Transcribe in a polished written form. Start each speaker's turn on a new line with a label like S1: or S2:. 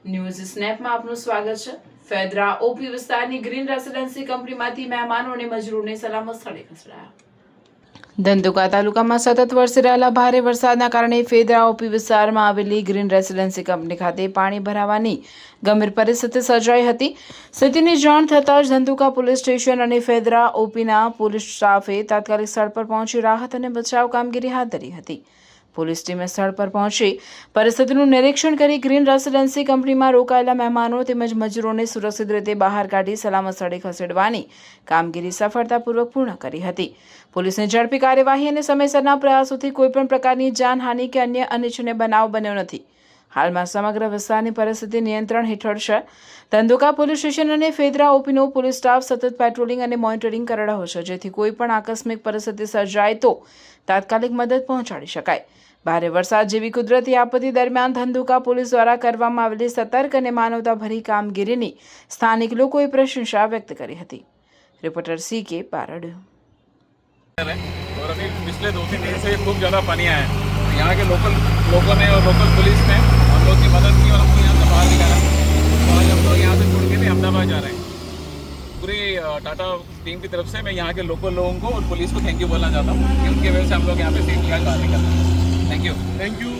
S1: News સ્નેપમાં આપનું સ્વાગત છે। ફેદરા ઓપી વિસ્તારની ગ્રીન રેસિડેન્સી કંપનીમાંથી મહેમાનો અને મજૂરોને સલામત સ્થળે ખસેડાયા। ધંધુકા તાલુકામાં સતત વરસી રહેલા ભારે વરસાદના કારણે ફેદરા ઓપી વિસ્તારમાં આવેલી ગ્રીન રેસિડેન્સી કંપની ખાતે પાણી ભરાવાની ગંભીર પરિસ્થિતિ સર્જાઈ હતી। સ્થિતિની જાણ થતાં જ ધંધુકા પોલીસ સ્ટેશન અને ફેદરા ઓપીના પોલીસ સ્ટાફે તાત્કાલિક સ્થળ પર પહોંચી રાહત અને બચાવ કામગીરી હાથ ધરી હતી। પોલીસ ટીમે સ્થળ પર પહોંચી પરિસ્થિતિનું નિરીક્ષણ કરી ગ્રીન રેસિડેન્સી કંપનીમાં રોકાયેલા મહેમાનો તેમજ મજૂરોને સુરક્ષિત રીતે બહાર કાઢી સલામત સ્થળે ખસેડવાની કામગીરી સફળતાપૂર્વક પૂર્ણ કરી હતી। પોલીસની ઝડપી કાર્યવાહી અને સમયસરના પ્રયાસોથી કોઈપણ પ્રકારની જાનહાનિ કે અન્ય અનિચ્છનીય બનાવ બન્યો નથી। હાલમાં સમગ્ર વિસ્તારની પરિસ્થિતિ નિયંત્રણ હેઠળ છે। ધંધુકા પોલીસ સ્ટેશન અને ફેદરા ઓપીનો પોલીસ સ્ટાફ સતત પેટ્રોલિંગ અને મોનિટરિંગ કરી રહ્યો છે, જેથી કોઈપણ આકસ્મિક પરિસ્થિતિ સર્જાય તો તાત્કાલિક મદદ પહોંચાડી શકાય। ભારે વરસાદ જેવી કુદરતી આપત્તિ દરમિયાન ધંધુકા પોલીસ દ્વારા કરવામાં આવેલી સતર્ક અને માનવતાભરી કામગીરીની સ્થાનિક લોકોએ પ્રશંસા વ્યક્ત કરી હતી। Reporter CK पारड़।
S2: और अभी पिछले 2-3 दिन से खूब ज़्यादा पानी आया है। यहाँ के लोगों ने और लोकल पुलिस ने हम लोग की मदद की और हमको यहाँ से बाहर निकाला। तो आज हम लोग यहाँ से छोड़ के भी अहमदाबाद जा रहे हैं। पूरी टाटा टीम की तरफ से मैं यहाँ के लोकल लोगों को और पुलिस को थैंक यू बोलना चाहता हूँ कि उनकी वजह से हम लोग यहाँ पे सेफ बाहर निकल रहे हैं। Thank you.